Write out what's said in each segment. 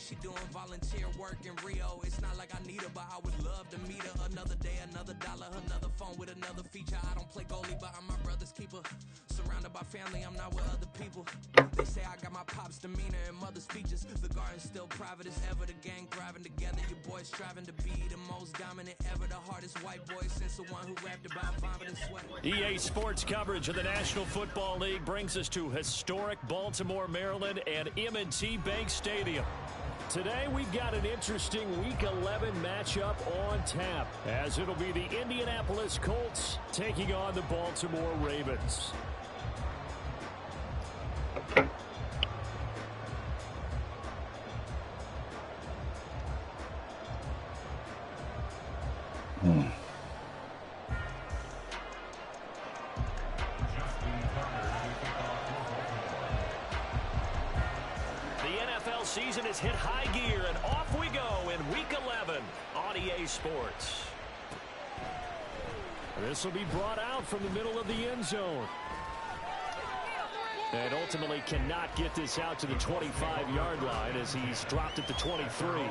She doing volunteer work in Rio. It's not like I need her, but I would love to meet her. Another day, another dollar, another phone with another feature. I don't play goalie, but I'm my brother's keeper. Surrounded by family, I'm not with other people. They say I got my pop's demeanor and mother's features. The garden's still private as ever. The gang thriving together. Your boys striving to be the most dominant ever. The hardest white boy since the one who rapped about vomit and sweat. EA Sports coverage of the National Football League brings us to historic Baltimore, Maryland and M&T Bank Stadium. Today we've got an interesting Week 11 matchup on tap, as it'll be the Indianapolis Colts taking on the Baltimore Ravens. Season has hit high gear, and off we go in Week 11 on EA Sports. This will be brought out from the middle of the end zone. And ultimately cannot get this out to the 25-yard line as he's dropped at the 23.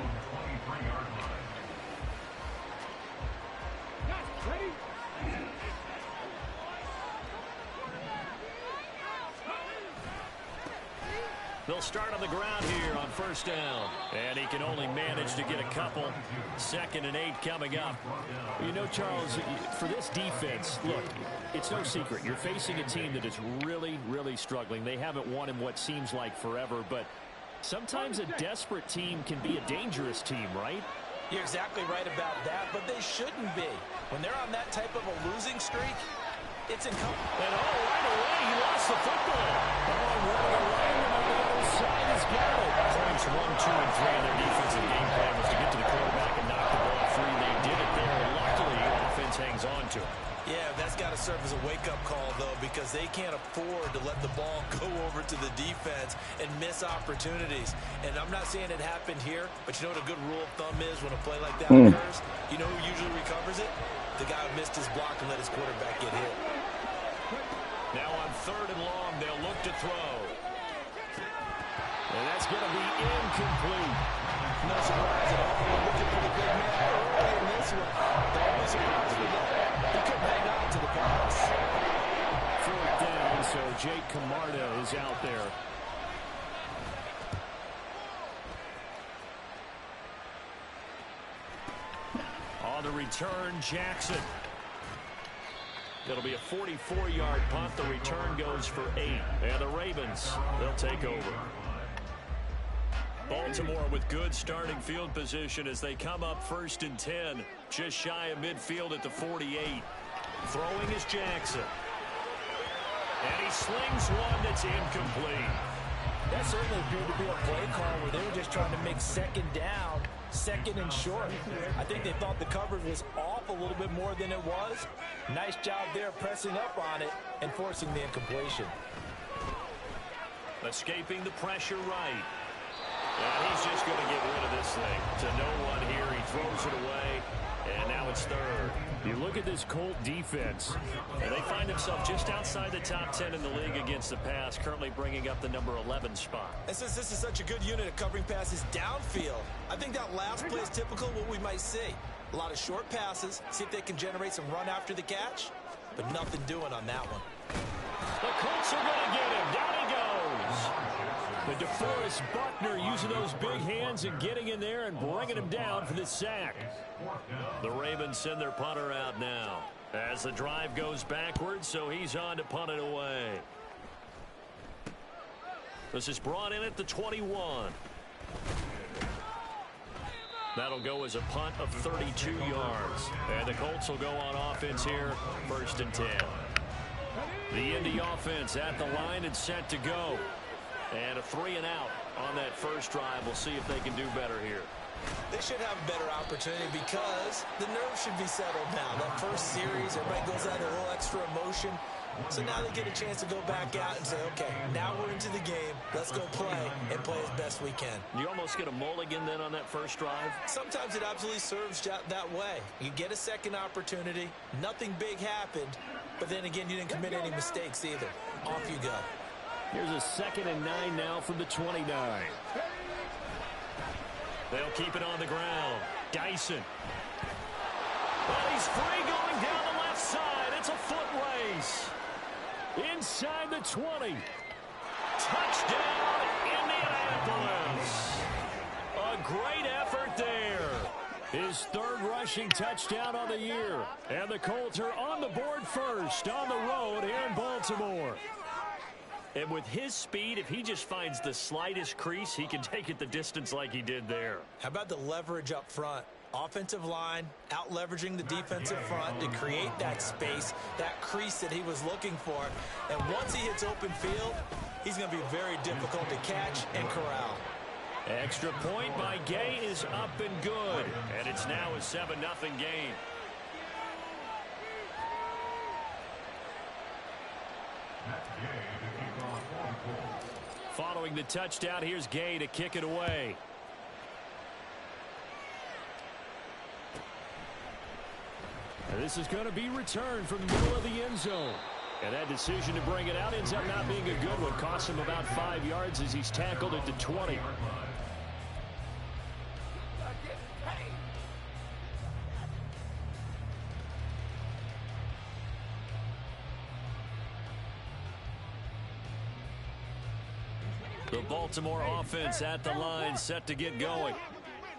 They'll start on the ground here on first down. And he can only manage to get a couple. 2nd and 8 coming up. You know, Charles, for this defense, look, it's no secret. You're facing a team that is really, really struggling. They haven't won in what seems like forever, but sometimes a desperate team can be a dangerous team, right? You're exactly right about that, but they shouldn't be. When they're on that type of a losing streak, it's incumbent. And right away, he lost the football. Side has got it. Points 1, 2, and 3 in their defensive game plan was to get to the quarterback and knock the ball free. They did it there. Luckily, the offense hangs on to it. Yeah, that's got to serve as a wake-up call, though, because they can't afford to let the ball go over to the defense and miss opportunities. And I'm not saying it happened here, but you know what a good rule of thumb is when a play like that occurs? You know who usually recovers it? The guy who missed his block and let his quarterback get hit. Now on 3rd and long, they'll look to throw. And that's going to be incomplete. No surprise at all. We're looking for the big man early in this one. Don't be surprised with that. He couldn't hang on to the pass. 4th down, so Jake Camarda is out there. On the return, Jackson. It'll be a 44-yard punt. The return goes for 8. And the Ravens, they'll take over. Baltimore with good starting field position as they come up 1st and 10. Just shy of midfield at the 48. Throwing is Jackson. And he slings one that's incomplete. That certainly appeared to be a play call where they were just trying to make 2nd down, 2nd and short. I think they thought the coverage was off a little bit more than it was. Nice job there pressing up on it and forcing the incompletion. Escaping the pressure right. And he's just going to get rid of this thing. To no one here. He throws it away. And now it's 3rd. You look at this Colt defense, and they find themselves just outside the top 10 in the league against the pass, currently bringing up the number 11 spot. And since this is such a good unit of covering passes downfield, I think that last play is typical of what we might see. A lot of short passes, see if they can generate some run after the catch, but nothing doing on that one. The Colts are going to get him. Down he goes. But DeForest Buckner using those big hands and getting in there and bringing him down for the sack. The Ravens send their punter out now as the drive goes backwards, so he's on to punt it away. This is brought in at the 21. That'll go as a punt of 32 yards. And the Colts will go on offense here, 1st and 10. The Indy offense at the line and set to go. And a 3 and out on that first drive. We'll see if they can do better here. They should have a better opportunity because the nerves should be settled now. That first series, everybody goes out a little extra emotion. So now they get a chance to go back out and say, okay, now we're into the game. Let's go play and play as best we can. You almost get a mulligan then on that first drive? Sometimes it absolutely serves that way. You get a second opportunity. Nothing big happened. But then again, you didn't commit any mistakes either. Off you go. Here's a 2nd and 9 now from the 29. They'll keep it on the ground. Dyson. Well, he's free going down the left side. It's a foot race. Inside the 20. Touchdown, Indianapolis. A great effort there. His third rushing touchdown on the year. And the Colts are on the board first on the road here in Baltimore. And with his speed, if he just finds the slightest crease, he can take it the distance like he did there. How about the leverage up front? Offensive line out leveraging the defensive front to create that space, that crease that he was looking for. And once he hits open field, he's going to be very difficult to catch and corral. Extra point by Gay is up and good. And it's now a 7-0 game. Following the touchdown, here's Gay to kick it away. And this is going to be returned from the middle of the end zone. And that decision to bring it out ends up not being a good one. Costs him about 5 yards as he's tackled at the 20. The Baltimore offense at the line, set to get going.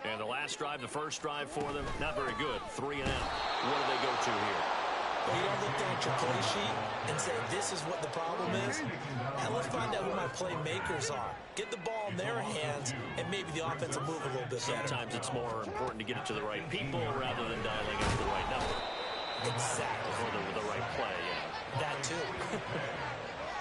And the last drive, the first drive for them, not very good. 3 and out. What do they go to here? Well, you don't look down at your play sheet and say, this is what the problem is. And let's find out who my playmakers are. Get the ball in their hands, and maybe the offense will move a little bit better. Sometimes it's more important to get it to the right people rather than dialing up the right number. Exactly. Or the right play, yeah. That too.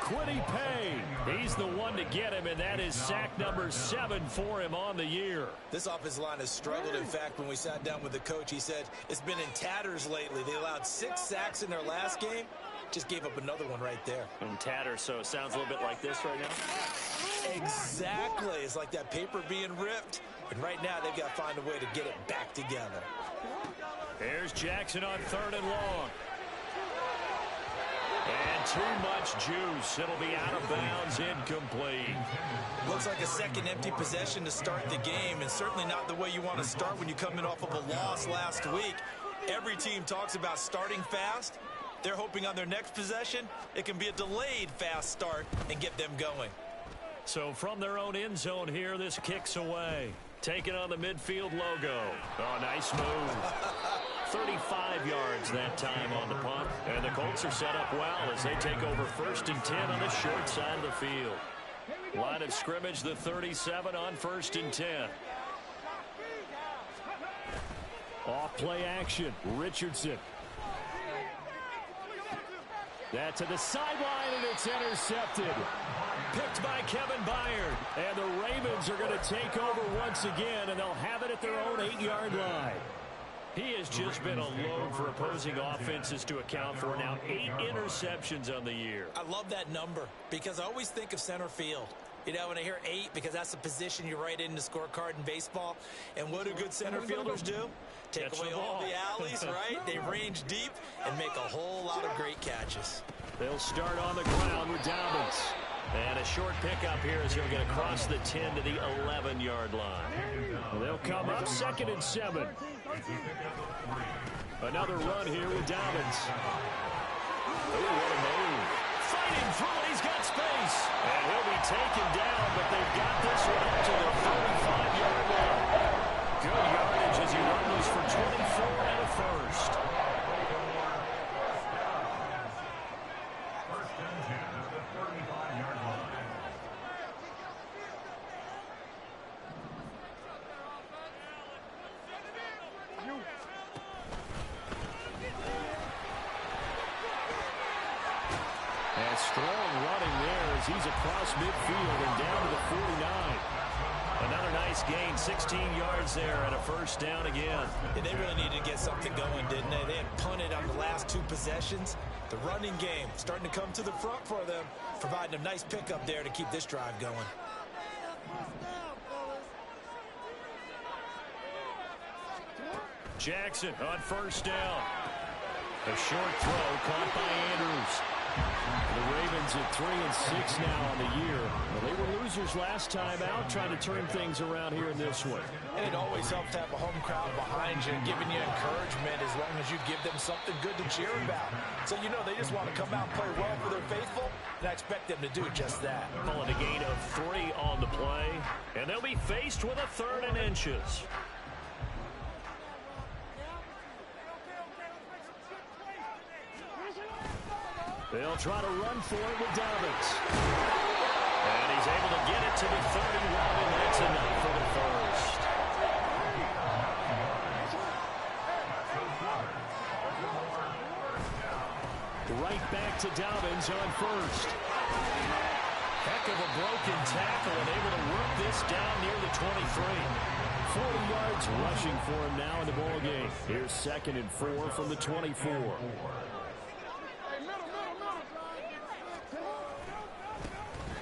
Quiddy Pay. He's the one to get him, and that is sack number 7 for him on the year. This offensive line has struggled. In fact, when we sat down with the coach, he said it's been in tatters lately. They allowed 6 sacks in their last game. Just gave up another one right there. In tatters, so it sounds a little bit like this right now? Exactly. It's like that paper being ripped. And right now, they've got to find a way to get it back together. Here's Jackson on 3rd and long. And too much juice. It'll be out of bounds, incomplete. Looks like a second empty possession to start the game, and certainly not the way you want to start when you come in off of a loss last week. Every team talks about starting fast. They're hoping on their next possession, it can be a delayed fast start and get them going. So from their own end zone here, this kicks away. Taking on the midfield logo. Oh, nice move. 35 yards that time on the punt. And the Colts are set up well as they take over 1st and 10 on the short side of the field. Line of scrimmage, the 37 on 1st and 10. Off play action. Richardson. That to the sideline, and it's intercepted. Picked by Kevin Byard. And the Ravens are going to take over once again, and they'll have it at their own 8-yard line. He has just been a load for opposing offenses to account for. Now 8 interceptions on the year. I love that number because I always think of center field. You know, when I hear 8, because that's the position you write in the scorecard in baseball. And what do good center fielders do? Take away all the alleys, right? They range deep and make a whole lot of great catches. They'll start on the ground with Dobbins. And a short pickup here as he'll get across the 10 to the 11-yard line. They'll come up 2nd and 7. Another run here with Dobbins. Oh, what a move. Fighting through it. He's got space. And he'll be taken down, but they've got this one up to the 35-yard line. Good yardage as he runs for 24 and a first. And strong running there as he's across midfield and down to the 49. Another nice gain, 16 yards there and a first down again. Yeah, they really needed to get something going, didn't they? They had punted on the last 2 possessions. The running game starting to come to the front for them, providing a nice pickup there to keep this drive going. Jackson on first down. A short throw caught by Andrews. The Ravens at 3-6 now on the year. Well, they were losers last time out, trying to turn things around here in this one. And it always helps to have a home crowd behind you, giving you encouragement as long as you give them something good to cheer about. So you know they just want to come out and play well for their faithful, and I expect them to do just that. Calling a gain of 3 on the play, and they'll be faced with a 3rd and inches. They'll try to run for it with Dobbins. And he's able to get it to the 31, and that's enough for the first. Right back to Dobbins on first. Heck of a broken tackle and able to work this down near the 23. 40 yards rushing for him now in the ball game. Here's 2nd and 4 from the 24.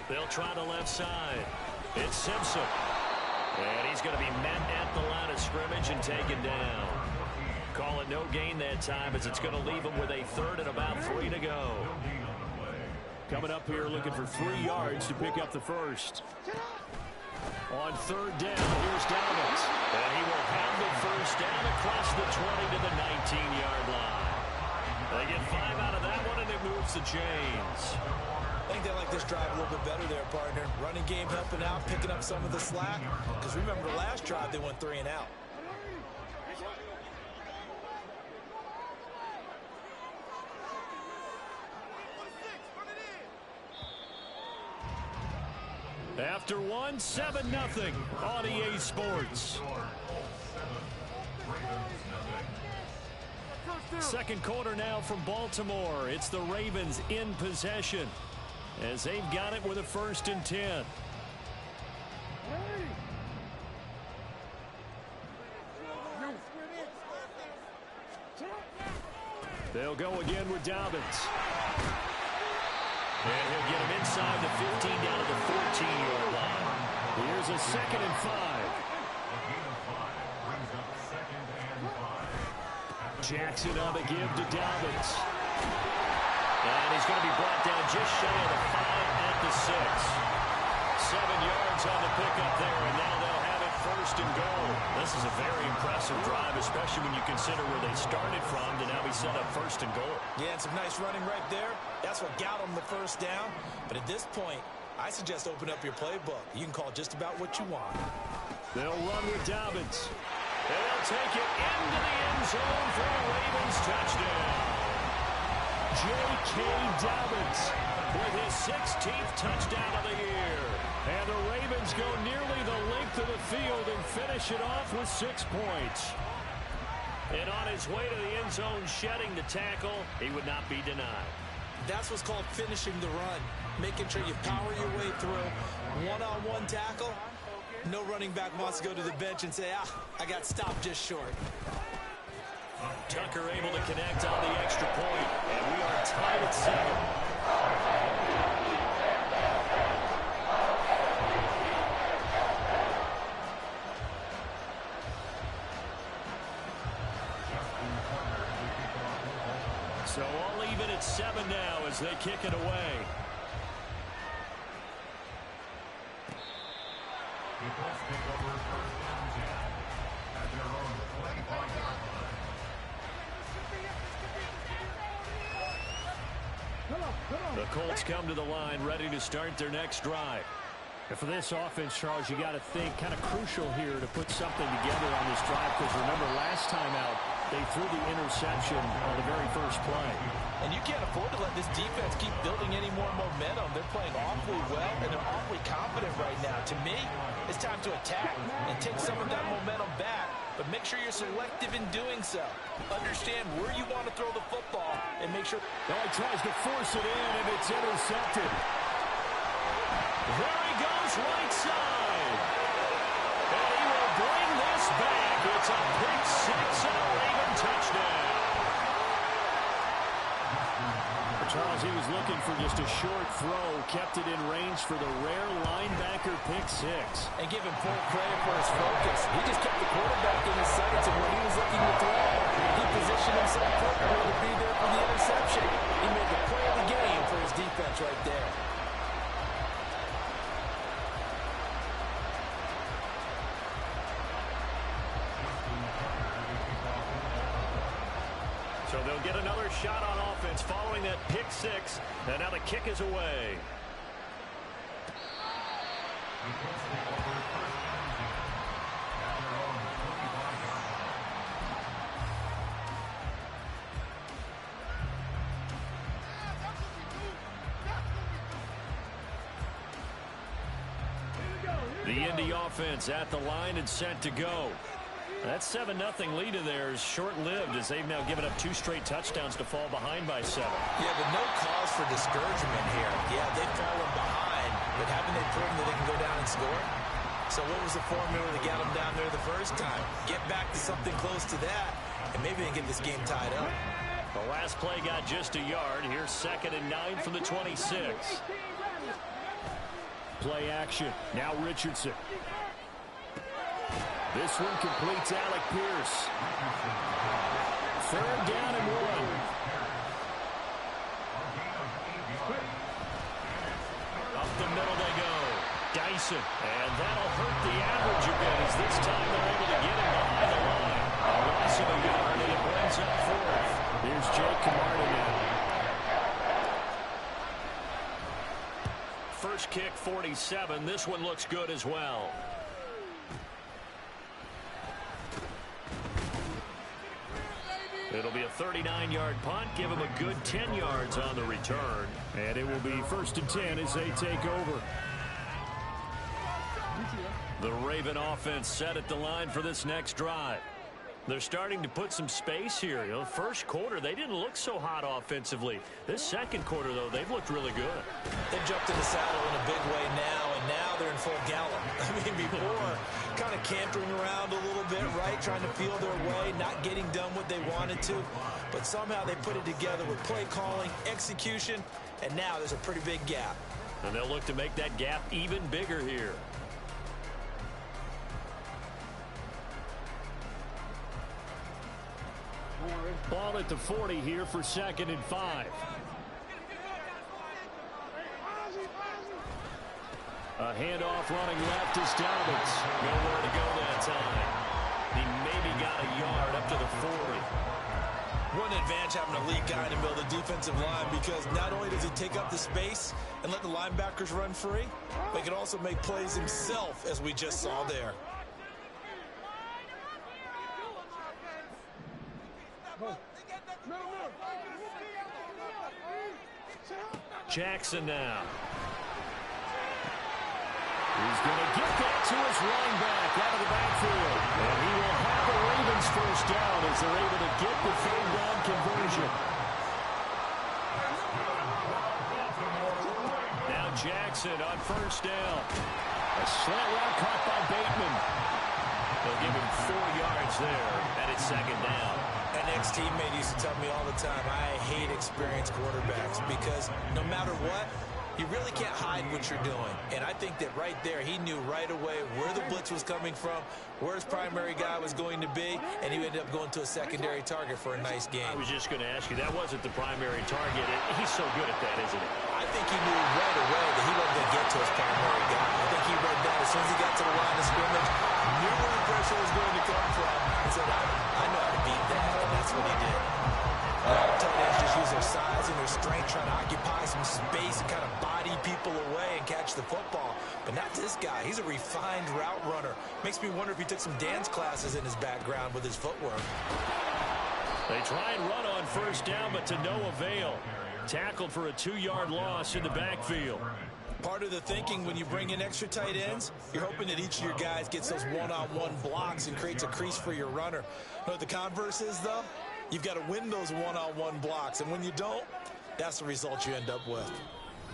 They'll try the left side. It's Simpson. And he's going to be met at the line of scrimmage and taken down. Call it no gain that time as it's going to leave him with a 3rd and about 3 to go. Coming up here looking for 3 yards to pick up the first. On 3rd down, here's Dobbins. And he will have the first down across the 20 to the 19-yard line. They get 5 out of that one, and it moves the chains. I think they like this drive a little bit better there, partner. Running game helping out, picking up some of the slack. Because remember the last drive, they went 3 and out. After 1, 7-0 on EA Sports. Second quarter now from Baltimore. It's the Ravens in possession as they've got it with a 1st and 10. They'll go again with Dobbins. And he'll get him inside the 15 down to the 14-yard line. Here's a 2nd and 5. Jackson on the give to Dobbins. And he's going to be brought down just shy of the 5 at the 6. 7 yards on the pickup there, and now they'll have it 1st and goal. This is a very impressive drive, especially when you consider where they started from to now be set up 1st and goal. Yeah, and some nice running right there. That's what got them the 1st down. But at this point, I suggest open up your playbook. You can call just about what you want. They'll run with Dobbins. And they'll take it into the end zone for a Ravens touchdown. J.K. Dobbins with his 16th touchdown of the year. And the Ravens go nearly the length of the field and finish it off with 6 points. And on his way to the end zone, shedding the tackle, he would not be denied. That's what's called finishing the run. Making sure you power your way through. One-on-one tackle. No running back wants to go to the bench and say, I got stopped just short. Tucker able to connect on the extra point, and we are tied at 7. So all even at 7 now as they kick it away. The Colts come to the line ready to start their next drive. And for this offense, Charles, you got to think kind of crucial here to put something together on this drive, because remember last time out they threw the interception on the very first play. And you can't afford to let this defense keep building any more momentum. They're playing awfully well, and they're awfully confident right now. To me, it's time to attack and take some of that momentum back. But make sure you're selective in doing so. Understand where you want to throw the football and make sure. Now he tries to force it in, and it's intercepted. There he goes, right side. And he will bring this back. It's a pick 6 and a Raven touchdown. Charles, he was looking for just a short throw, kept it in range for the rare linebacker pick 6. And give him full credit for his focus. He just kept the quarterback in his sights and when he was looking to throw, He positioned himself perfectly to be there for the interception. He made the play of the game for his defense right there. So they'll get another shot on offense following that pick six. And now the kick is away. The Indy offense at the line and set to go. That 7-0 lead of theirs short-lived as they've now given up 2 straight touchdowns to fall behind by 7. Yeah, but no cause for discouragement here. Yeah, they've fallen behind, but haven't they proven that they can go down and score? So what was the formula that got them down there the first time? Get back to something close to that, and maybe they can get this game tied up. The last play got just a yard. Here's 2nd and 9 from the 26. Play action. Now Richardson. This one completes Alec Pierce. 3rd down and 1. Up the middle they go. Dyson. And that'll hurt the average a bit as this time they're able to get him behind the line. A loss of a yard and it brings up 4th. Here's Jake Camarda now. First kick 47. This one looks good as well. It'll be a 39-yard punt. Give him a good 10 yards on the return. And it will be 1st and 10 as they take over. The Raven offense set at the line for this next drive. They're starting to put some space here. You know, first quarter, they didn't look so hot offensively. This second quarter, though, they've looked really good. They've jumped in the saddle in a big way now, and now they're in full gallop. I mean, before, kind of cantering around a little bit, right? Trying to feel their way, not getting done what they wanted to. But somehow they put it together with play calling, execution, and now there's a pretty big gap. And they'll look to make that gap even bigger here. Ball at the 40 here for 2nd and 5. A handoff running left is Dobbins. Nowhere to go that time. He maybe got a yard up to the 40. One advantage having a lead guy in the middle of the defensive line, because not only does he take up the space and let the linebackers run free, but he can also make plays himself, as we just saw there. Jackson now. He's going to get that to his running back out of the backfield. And he will have the Ravens first down as they're able to get the 3rd down conversion. Now Jackson on 1st down. A slant route caught by Bateman. They'll give him 4 yards there, and it's 2nd down. An ex-teammate used to tell me all the time, I hate experienced quarterbacks, because no matter what, you really can't hide what you're doing. And I think that right there, he knew right away where the blitz was coming from, where his primary guy was going to be, and he ended up going to a secondary target for a nice game. I was just going to ask you, that wasn't the primary target. He's so good at that, isn't he? I think he knew right away that he wasn't going to get to his primary guy. I think he read that as soon as he got to the line of scrimmage, knew where the pressure was going to come from, and said, I know how to beat that, and that's what he did. Tight ends just use their size and their strength, trying to occupy some space and kind of body people away and catch the football. But not this guy. He's a refined route runner. Makes me wonder if he took some dance classes in his background with his footwork. They try and run on 1st down, but to no avail. Tackled for a 2-yard loss in the backfield. Part of the thinking when you bring in extra tight ends, you're hoping that each of your guys gets those one-on-one blocks and creates a crease for your runner. You know what the converse is, though? You've got to win those one-on-one blocks, and when you don't, that's the result you end up with.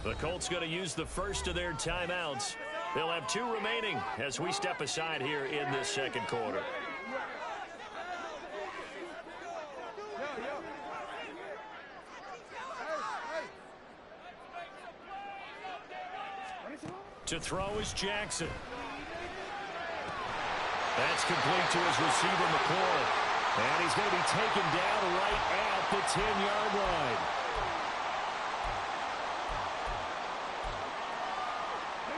The Colts going to use the first of their timeouts. They'll have 2 remaining as we step aside here in this 2nd quarter. To throw is Jackson. That's complete to his receiver, McCoy. And he's going to be taken down right at the 10-yard line.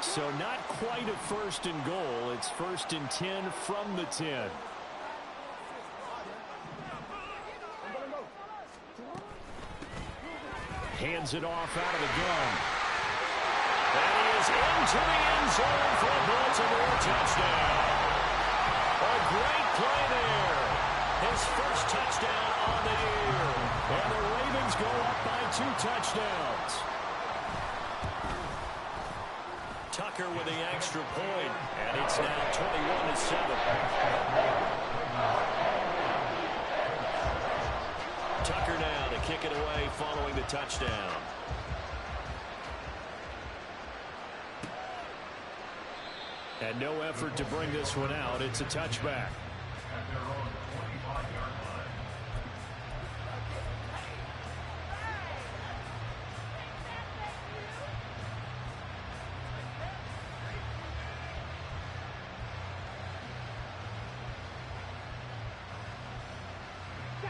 So not quite a first and goal. It's 1st and 10 from the 10. Hands it off out of the gun. And he is into the end zone for a Baltimore touchdown. A great play there. His first touchdown on the year. And the Ravens go up by 2 touchdowns. Tucker with the extra point, and it's now 21-7. Tucker now to kick it away following the touchdown. And no effort to bring this one out. It's a touchback.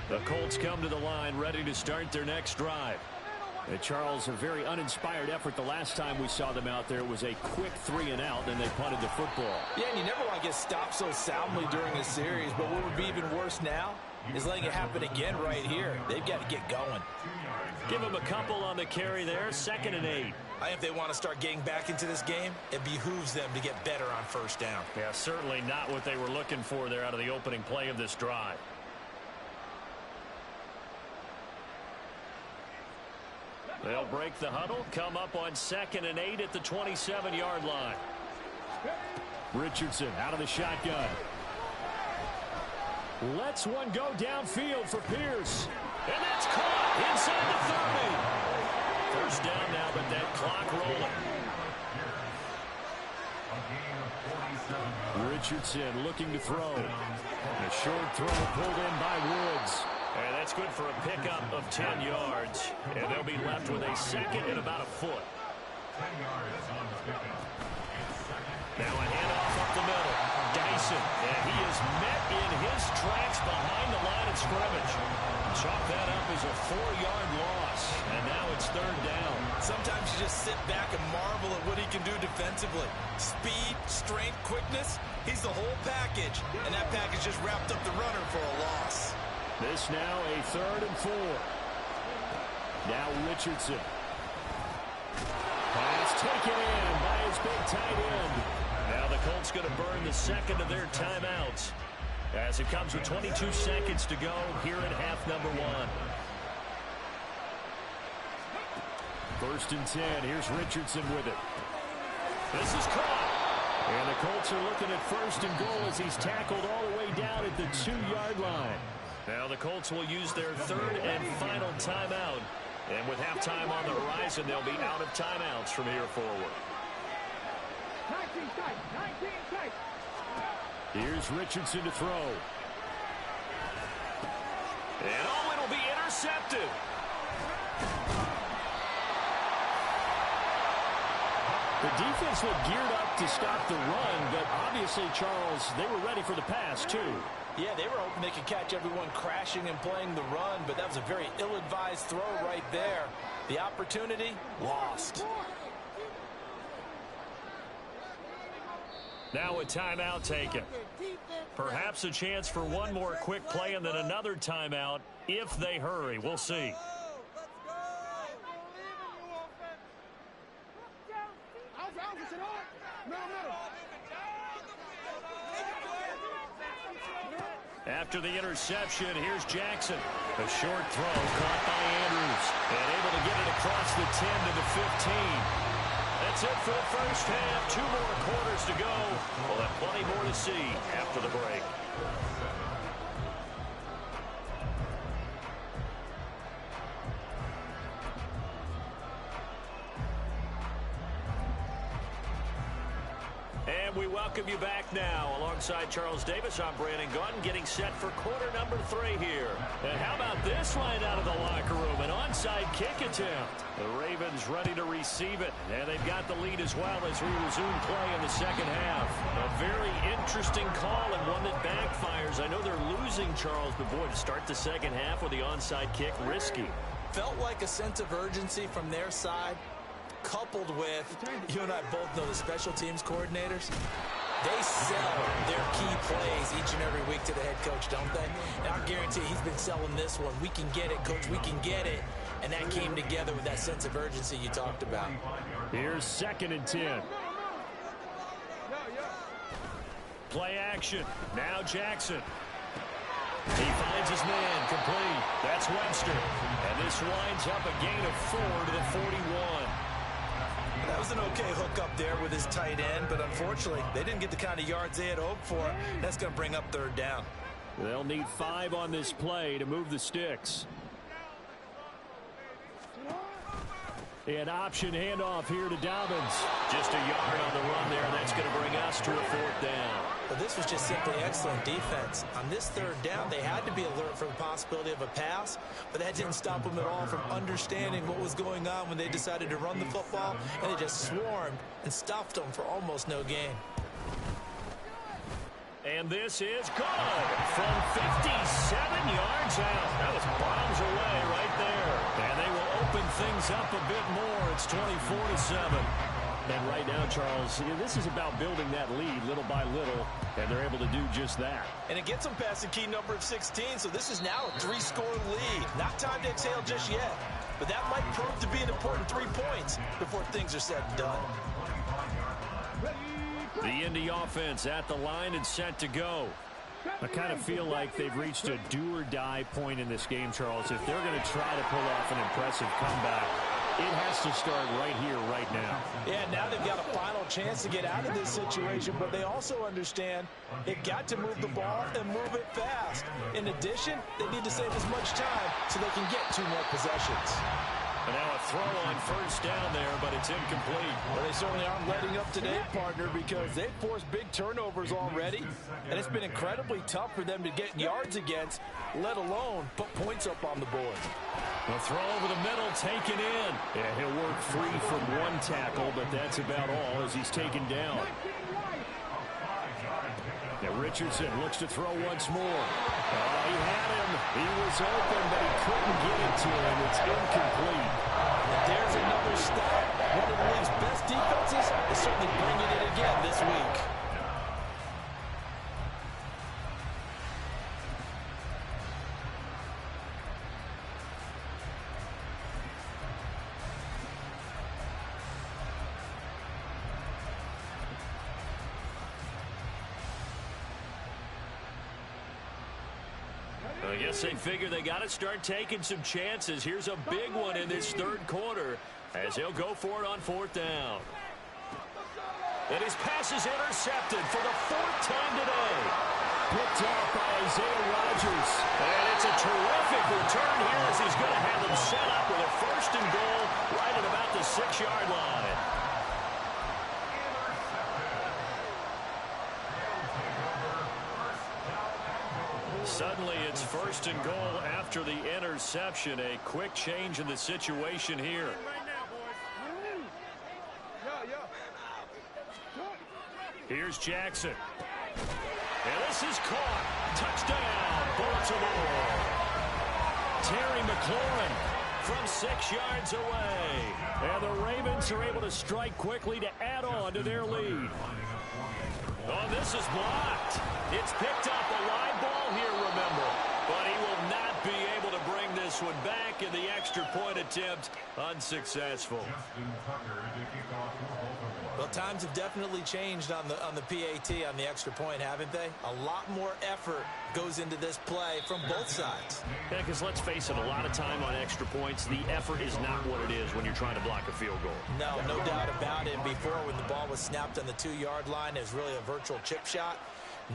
The Colts come to the line ready to start their next drive. And Charles, a very uninspired effort. The last time we saw them out there was a quick 3-and-out, and they punted the football. Yeah, and you never want to get stopped so soundly during a series, but what would be even worse now is letting it happen again right here. They've got to get going. Give them a couple on the carry there, 2nd and 8. I think if they want to start getting back into this game, it behooves them to get better on first down. Yeah, certainly not what they were looking for there out of the opening play of this drive. They'll break the huddle, come up on 2nd and 8 at the 27-yard line. Richardson out of the shotgun. Lets one go downfield for Pierce. And that's caught inside the 30. First down now, but that clock rolling. Richardson looking to throw. A short throw pulled in by Woods. And that's good for a pickup of 10 yards. And they'll be left with a 2nd and about a foot. Now a handoff up the middle. Dyson. And he is met in his tracks behind the line of scrimmage. Chalk that up as a 4-yard loss. And now it's 3rd down. Sometimes you just sit back and marvel at what he can do defensively. Speed, strength, quickness. He's the whole package. And that package just wrapped up the runner for a loss. This now a 3rd and 4. Now Richardson. Pass taken in by his big tight end. Now the Colts going to burn the 2nd of their timeouts as it comes with 22 seconds to go here in half number 1. 1st and 10. Here's Richardson with it. This is caught. And the Colts are looking at 1st and goal as he's tackled all the way down at the 2-yard line. Now the Colts will use their 3rd and final timeout. And with halftime on the horizon, they'll be out of timeouts from here forward. 19 tight. Here's Richardson to throw. And oh, it'll be intercepted. The defense looked geared up to stop the run, but obviously, Charles, they were ready for the pass, too. Yeah, they were hoping they could catch everyone crashing and playing the run, but that was a very ill-advised throw right there. The opportunity, lost. Now a timeout taken. Perhaps a chance for one more quick play and then another timeout if they hurry. We'll see. After the interception, here's Jackson. A short throw caught by Andrews. And able to get it across the 10 to the 15. That's it for the first half. 2 more quarters to go. We'll have plenty more to see after the break. And we welcome you back now alongside alongside Charles Davis, I'm Brandon Gaudin, getting set for quarter number 3 here. And how about this line out of the locker room? An onside kick attempt. The Ravens ready to receive it, and they've got the lead as well as we resume play in the second half. A very interesting call and one that backfires. I know they're losing, Charles, but boy, to start the second half with the onside kick, risky. Felt like a sense of urgency from their side, coupled with, you and I both know the special teams coordinators, they sell their key plays each and every week to the head coach, don't they? And I guarantee he's been selling this one. We can get it, coach, we can get it. And that came together with that sense of urgency you talked about. Here's 2nd and 10. Play action. Now Jackson. He finds his man, complete. That's Webster. And this winds up a gain of 4 to the 41. That was an okay hook up there with his tight end, but unfortunately, they didn't get the kind of yards they had hoped for. That's going to bring up 3rd down. They'll need 5 on this play to move the sticks. An option handoff here to Dobbins. Just a yard on the run there, and that's going to bring us to a 4th down. But this was just simply excellent defense. On this 3rd down, they had to be alert for the possibility of a pass, but that didn't stop them at all from understanding what was going on when they decided to run the football, and they just swarmed and stuffed them for almost no gain. And this is good from 57 yards out. That was bombs away right there. And they will open things up a bit more. It's 24-7. And right now, Charles, this is about building that lead little by little, and they're able to do just that. And it gets them past the key number of 16, so this is now a 3-score lead. Not time to exhale just yet, but that might prove to be an important 3 points before things are said and done. The Indy offense at the line and set to go. I kind of feel like they've reached a do-or-die point in this game, Charles. If they're going to try to pull off an impressive comeback, it has to start right here, right now. Yeah, now they've got a final chance to get out of this situation, but they also understand they've got to move the ball and move it fast. In addition, they need to save as much time so they can get 2 more possessions. And now a throw on 1st down there, but it's incomplete. Well, they certainly aren't letting up today, partner, because they've forced big turnovers already, and it's been incredibly tough for them to get yards against, let alone put points up on the board. A throw over the middle, taken in. Yeah, he'll work free from 1 tackle, but that's about all as he's taken down. Now Richardson looks to throw once more. He had him. He was open, but he couldn't get it to him. It's incomplete. There's another stat. One of the league's best defenses is certainly bringing it again this week. I guess they figure they got to start taking some chances. Here's a big one in this 3rd quarter as he'll go for it on 4th down. And his pass is intercepted for the 4th time today. Picked off by Isaiah Rodgers. And it's a terrific return here as he's going to have them set up with a 1st and goal right at about the 6-yard line. Suddenly it's 1st and goal after the interception. A quick change in the situation here. Here's Jackson. And this is caught. Touchdown, Baltimore. Terry McLaurin from 6 yards away. And the Ravens are able to strike quickly to add on to their lead. Oh, this is blocked. It's picked up a live ball here, remember. But he will not be able to bring this one back, and the extra point attempt unsuccessful. Well, times have definitely changed on the PAT, on the extra point, haven't they? A lot more effort goes into this play from both sides. Yeah, because let's face it, a lot of time on extra points, the effort is not what it is when you're trying to block a field goal. No doubt about it. Before, when the ball was snapped on the 2-yard line, it was really a virtual chip shot.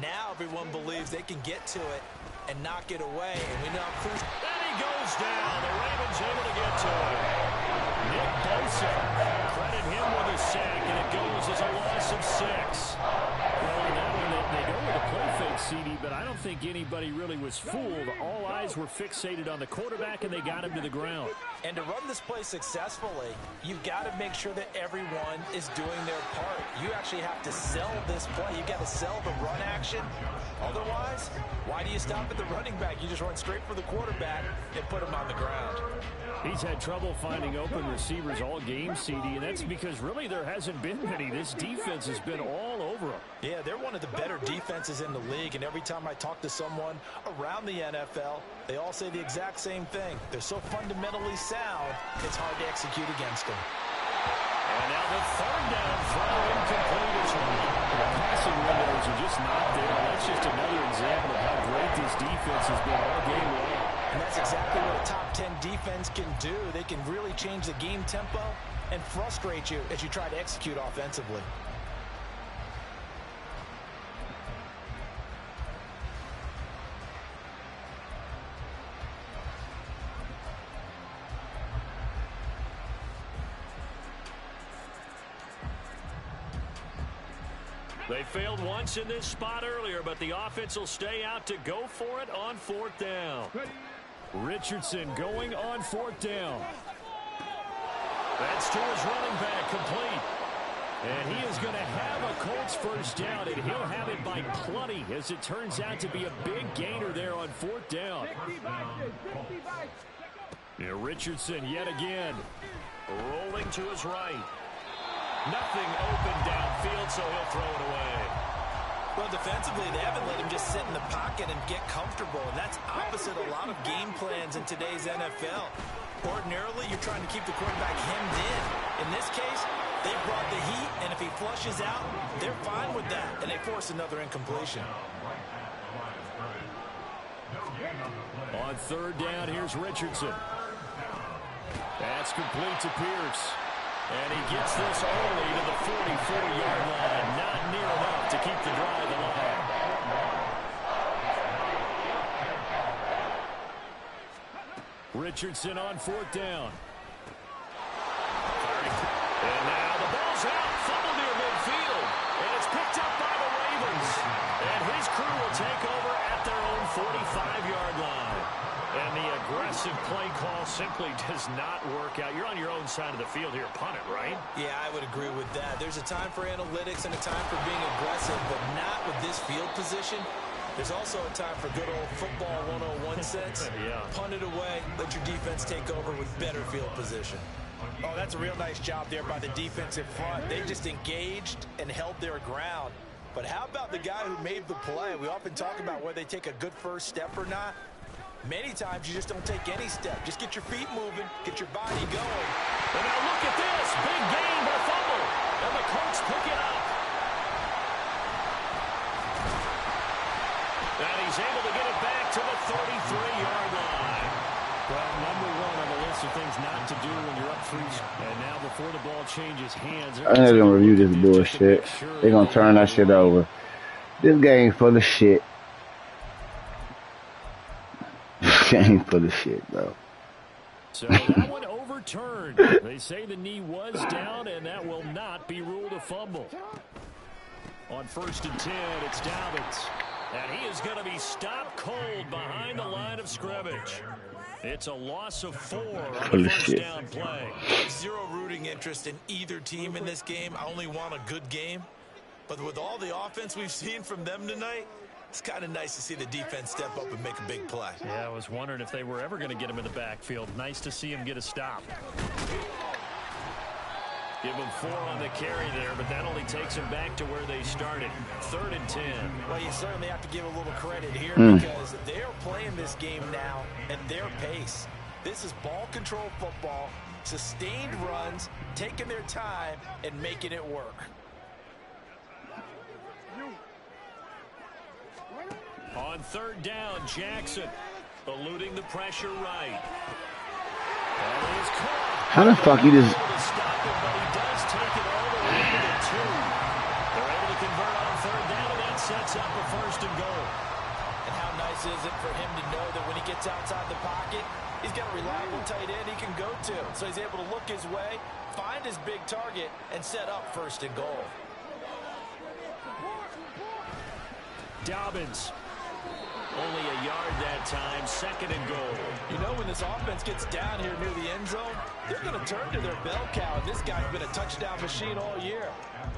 Now everyone believes they can get to it and knock it away, and we know how crucial. And he goes down. The Ravens able to get to it. Nick Bosa, credit him with a sack, and it goes as a loss of 6. Well, on that one, they go with a CD, but I don't think anybody really was fooled. All eyes were fixated on the quarterback, and they got him to the ground. And to run this play successfully, you've got to make sure that everyone is doing their part. You actually have to sell this play. You've got to sell the run action. Otherwise, why do you stop at the running back? You just run straight for the quarterback and put him on the ground. He's had trouble finding open receivers all game, CD, and that's because really there hasn't been many. This defense has been all over him. Yeah, they're one of the better defenses in the league, and every time I talk to someone around the NFL, they all say the exact same thing. They're so fundamentally sound, it's hard to execute against them. And now the third down throw incomplete as well. The passing windows are just not there. That's just another example of how great this defense has been all game long. And that's exactly what a top 10 defense can do. They can really change the game tempo and frustrate you as you try to execute offensively. They failed once in this spot earlier, but the offense will stay out to go for it on fourth down. Richardson going on fourth down. That's to his running back, complete. And he is going to have a Colts first down, and he'll have it by plenty, as it turns out to be a big gainer there on fourth down. Yeah, Richardson yet again. Rolling to his right. Nothing open downfield, so he'll throw it away. Well, defensively, they haven't let him just sit in the pocket and get comfortable, and that's opposite a lot of game plans in today's NFL. Ordinarily, you're trying to keep the quarterback hemmed in. In this case, they brought the heat, and if he flushes out, they're fine with that, and they force another incompletion. On third down, here's Richardson. That's complete to Pierce. And he gets this only to the 44-yard line. Not near enough to keep the drive alive. Richardson on fourth down. And now the ball's out. Fumble near midfield. And it's picked up by the Ravens. And his crew will take over at their own 45-yard line. And the aggressive play call simply does not work out. You're on your own side of the field here. Punt it, right? Yeah, I would agree with that. There's a time for analytics and a time for being aggressive, but not with this field position. There's also a time for good old football 101 sense. Yeah. Punt it away. Let your defense take over with better field position. Oh, that's a real nice job there by the defensive front. They just engaged and held their ground. But how about the guy who made the play? We often talk about whether they take a good first step or not. Many times you just don't take any step. Just get your feet moving, get your body going. And now look at this. Big gain but a fumble. And the Colts pick it up. And he's able to get it back to the 33-yard line. Well, number one on the list of things not to do when you're up 3. And now before the ball changes hands. I'm not going to review this bullshit. They're going to turn that shit over. This game full of shit. Game full of shit, bro. So that one overturned. They say the knee was down, and that will not be ruled a fumble. On 1st and 10, it's Dobbins. And he is going to be stopped cold behind the line of scrimmage. It's a loss of 4 on the first down play. I have zero rooting interest in either team in this game. I only want a good game. But with all the offense we've seen from them tonight, it's kind of nice to see the defense step up and make a big play. Yeah, I was wondering if they were ever going to get him in the backfield. Nice to see him get a stop. Give him 4 on the carry there, but that only takes him back to where they started. 3rd and 10. Well, you certainly have to give a little credit here because they're playing this game now at their pace. This is ball control football, sustained runs, taking their time, and making it work. On 3rd down, Jackson eluding the pressure right. How the fuck you just... Stop it, but he does take it all the way to the 2. They're able to convert on 3rd down, and that sets up a 1st and goal. And how nice is it for him to know that when he gets outside the pocket, he's got a reliable tight end he can go to. So he's able to look his way, find his big target, and set up 1st and goal. Dobbins. Only a yard that time, 2nd and goal. You know, when this offense gets down here near the end zone, they're going to turn to their bell cow. This guy's been a touchdown machine all year.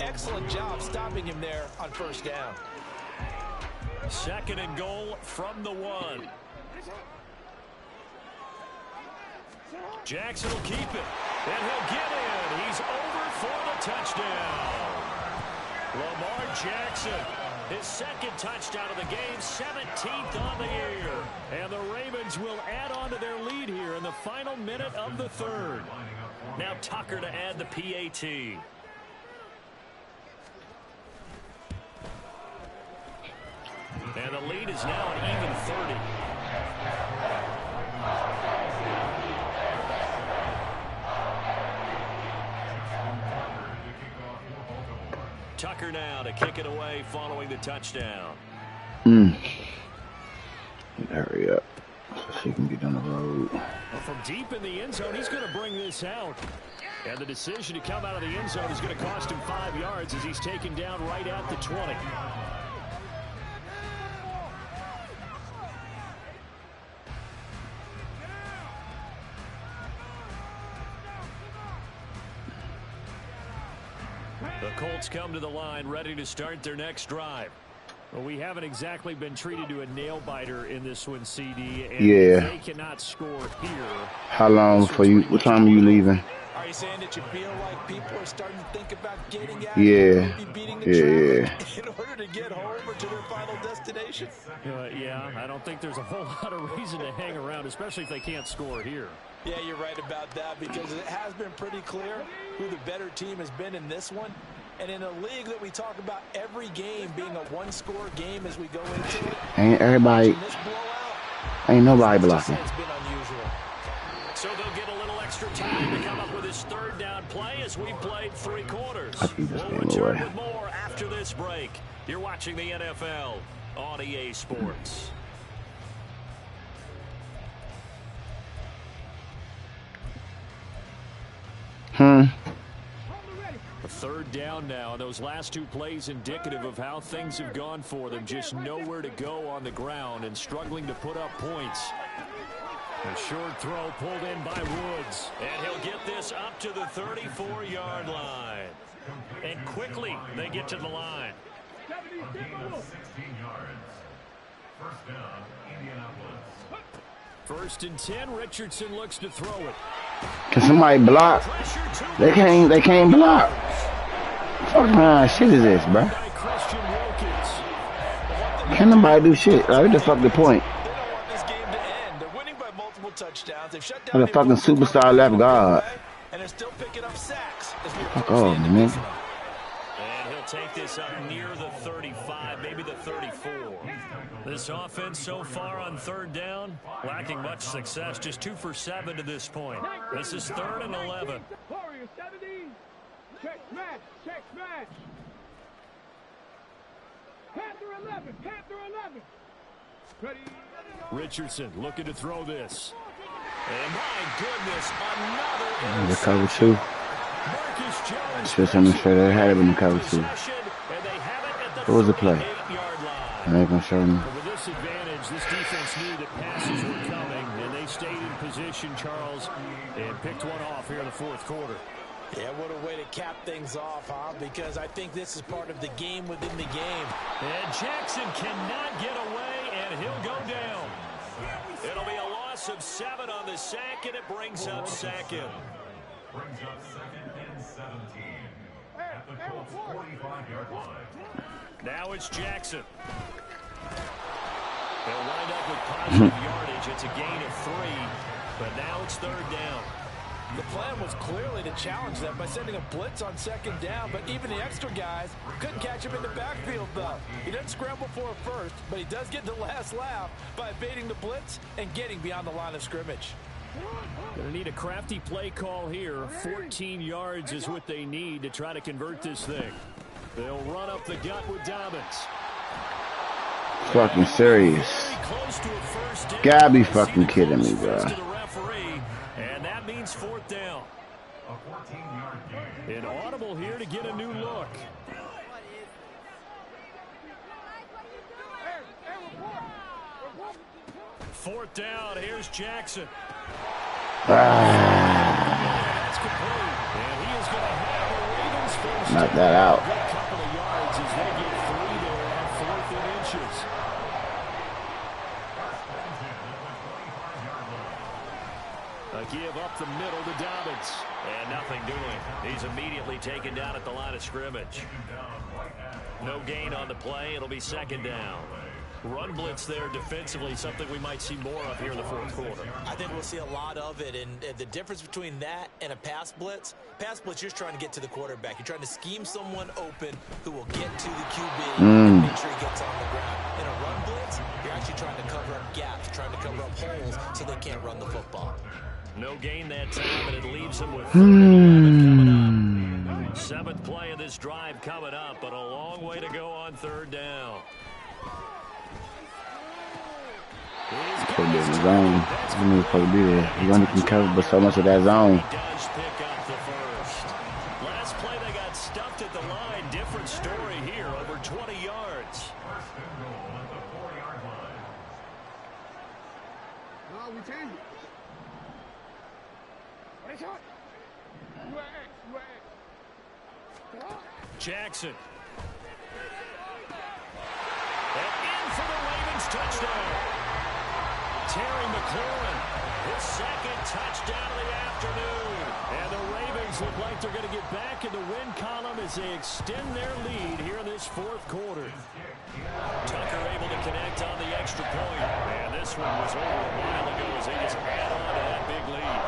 Excellent job stopping him there on 1st down. 2nd and goal from the 1. Jackson will keep it, and he'll get in. He's over for the touchdown. Lamar Jackson, his 2nd touchdown of the game, 17th on the year. And the Ravens will add on to their lead here in the final minute of the 3rd. Now Tucker to add the PAT. And the lead is now an even 30. Tucker now to kick it away following the touchdown. Hurry up so she can get on the road. Well, from deep in the end zone, he's going to bring this out. And the decision to come out of the end zone is going to cost him 5 yards as he's taken down right at the 20. The Colts come to the line ready to start their next drive. Well, we haven't exactly been treated to a nail-biter in this one, CD. And yeah. They cannot score here. How long for you? What time are you leaving? Are you saying that you feel like people are starting to think about getting out? Yeah. Maybe beating the traffic in order to get home or to their final destination? Yeah, I don't think there's a whole lot of reason to hang around, especially if they can't score here. Yeah, you're right about that because it has been pretty clear who the better team has been in this one. And in a league that we talk about every game being a one-score game as we go into it. Ain't everybody, ain't nobody blocking. It's been unusual. So they'll get a little extra time to come up with his 3rd down play as we played 3 quarters. We'll return with more after this break. You're watching the NFL on EA Sports. A 3rd down now. Those last 2 plays indicative of how things have gone for them. Just nowhere to go on the ground and struggling to put up points. A short throw pulled in by Woods. And he'll get this up to the 34-yard line. And quickly they get to the line. 16 yards. 1st down, Indianapolis. 1st and 10. Richardson looks to throw it. Can somebody block? They can't block. Fuck my shit is this, bro? Can't nobody do shit. Like, what the fuck the point? They don't want this game to end. They're winning by multiple touchdowns. They've shut What down the fucking superstar left guard? and they're still picking up sacks. Fuck off, man. And he'll take this up near the 35, maybe the 34. This offense so far on 3rd down, lacking much success, just 2 for 7 to this point. This is 3rd and 11. Warriors 70. Check smash. Check smash. Panther 11. Panther 11. Ready. Richardson looking to throw this. And my goodness, another The cover 2. Marcus Jones. Just I'm sure they had it in the cover 2. What was the play? I'm not gonna show me. With this advantage, this defense knew that passes were coming, and they stayed in position, Charles, and picked one off here in the 4th quarter. Yeah, what a way to cap things off, huh? Because I think this is part of the game within the game. And Jackson cannot get away, and he'll go down. It'll be a loss of 7 on the sack, and it brings up 2nd. Brings up 2nd and 17 at the Colts 45-yard line. Now it's Jackson. They'll wind up with positive yardage. It's a gain of 3, but now it's 3rd down. The plan was clearly to challenge them by sending a blitz on 2nd down, but even the extra guys couldn't catch him in the backfield, though. He doesn't scramble for a first, but he does get the last laugh by evading the blitz and getting beyond the line of scrimmage. Going to need a crafty play call here. 14 yards is what they need to try to convert this thing. They'll run up the gut with Dobbins. Fucking serious. Gotta be fucking kidding me, bro. And that means 4th down. A 14-yard gain. An audible here to get a new look. 4th down. Here's Jackson. Ah. That's complete. And he is going to have the Ravens first. Knock that out. A good couple of yards as they get 3 there on 4th and inches. A give up the middle to Dobbins. And nothing doing. He's immediately taken down at the line of scrimmage. No gain on the play. It'll be 2nd down. Run blitz there defensively, something we might see more of here in the 4th quarter. I think we'll see a lot of it, and the difference between that and a pass blitz, you're just trying to get to the quarterback. You're trying to scheme someone open who will get to the QB and make sure he gets on the ground. In a run blitz, you're actually trying to cover up gaps, trying to cover up holes so they can't run the football. No gain that time, and it leaves them with 3rd and 11 coming up. 7th play of this drive coming up, but a long way to go on 3rd down. Supposed to be in the zone. He ain't supposed to be there. He only can cover but so much of that zone. He does pick up the first. Last play they got stuffed at the line. Different story here. Over 20 yards. First and goal at the 4-yard line. No, we change it. Jackson. And in for the Ravens touchdown. Terry McLaurin, his 2nd touchdown of the afternoon. And the Ravens look like they're going to get back in the win column as they extend their lead here in this 4th quarter. Tucker able to connect on the extra point. And this one was over a while ago as they just add on to that big lead.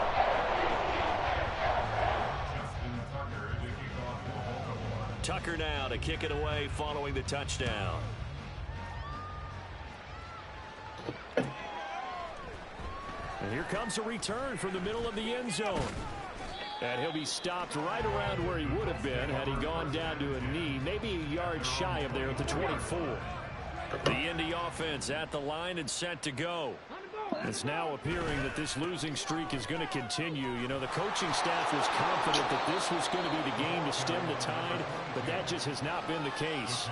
Tucker now to kick it away following the touchdown. And here comes a return from the middle of the end zone. And he'll be stopped right around where he would have been had he gone down to a knee, maybe a yard shy of there at the 24. The Indy offense at the line and set to go. It's now appearing that this losing streak is going to continue. You know, the coaching staff was confident that this was going to be the game to stem the tide, but that just has not been the case.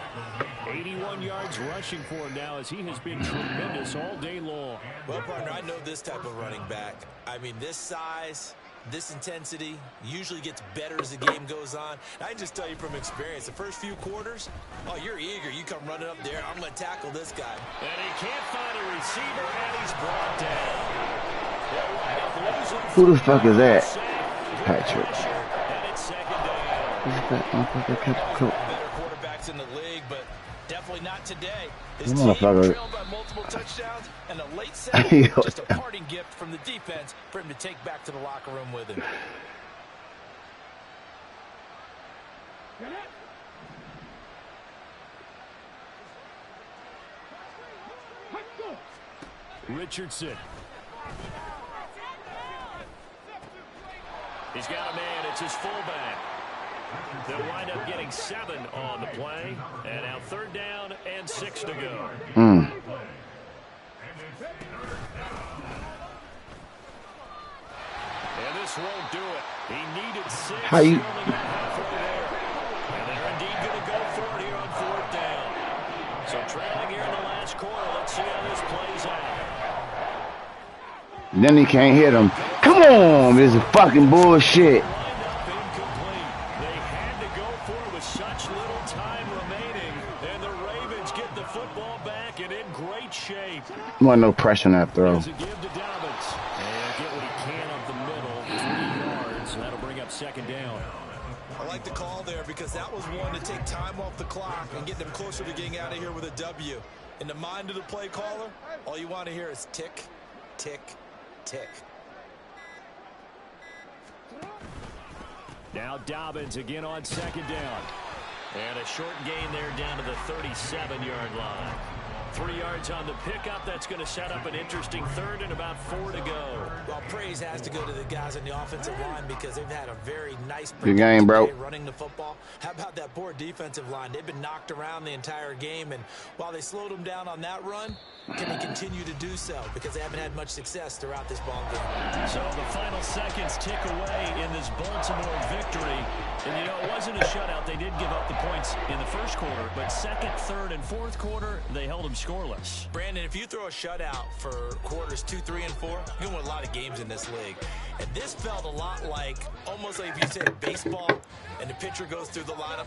81 yards rushing for him now as he has been tremendous all day long. Well, partner, I know this type of running back. I mean, this size, this intensity usually gets better as the game goes on. I can just tell you from experience, the first few quarters, oh, you're eager. You come running up there. I'm going to tackle this guy. And he can't find a receiver, and he's brought down. Who the fuck is that? Patrick. And it's 2nd down. Who's that motherfucker kept cook? Better quarterbacks in the league, but definitely not today. His You team motherfucker. trailed by multiple touchdowns, and a late second, just a parting gift from the defense for him to take back to the locker room with him. Richardson. He's got a man. It's his fullback. They'll wind up getting 7 on the play. And now 3rd down and 6 to go. And this won't do it. He needed 6. How you? He only got halfway there. And they're indeed going to go for it here on 4th down. So trailing here in the last quarter. Let's see how this plays out. Then he can't hit him. Come on, this is fucking bullshit. They had to go for it with such little time remaining, and the Ravens get the football back and in great shape. Wasn't no pressure on that throw. There's a give to Dobbins. And get what he can up the middle, 3 yards. That'll bring up 2nd down. I like the call there because that was one to take time off the clock and get them closer to getting out of here with a W. In the mind of the play caller, all you want to hear is tick, tick, tick. Now Dobbins again on 2nd down. And a short gain there down to the 37-yard line. 3 yards on the pickup. That's going to set up an interesting 3rd and about 4 to go. Well, praise has to go to the guys on the offensive line because they've had a very nice Good game, bro. running the football. How about that poor defensive line? They've been knocked around the entire game, and while they slowed them down on that run, can they continue to do so? Because they haven't had much success throughout this ball game. So the final seconds tick away in this Baltimore victory. And, you know, it wasn't a shutout. They did give up the points in the first quarter, but second, third, and fourth quarter, they held them scoreless. Brandon, if you throw a shutout for quarters 2, 3, and 4, you can win a lot of games in this league. And this felt a lot like, almost like if you said baseball, and the pitcher goes through the lineup.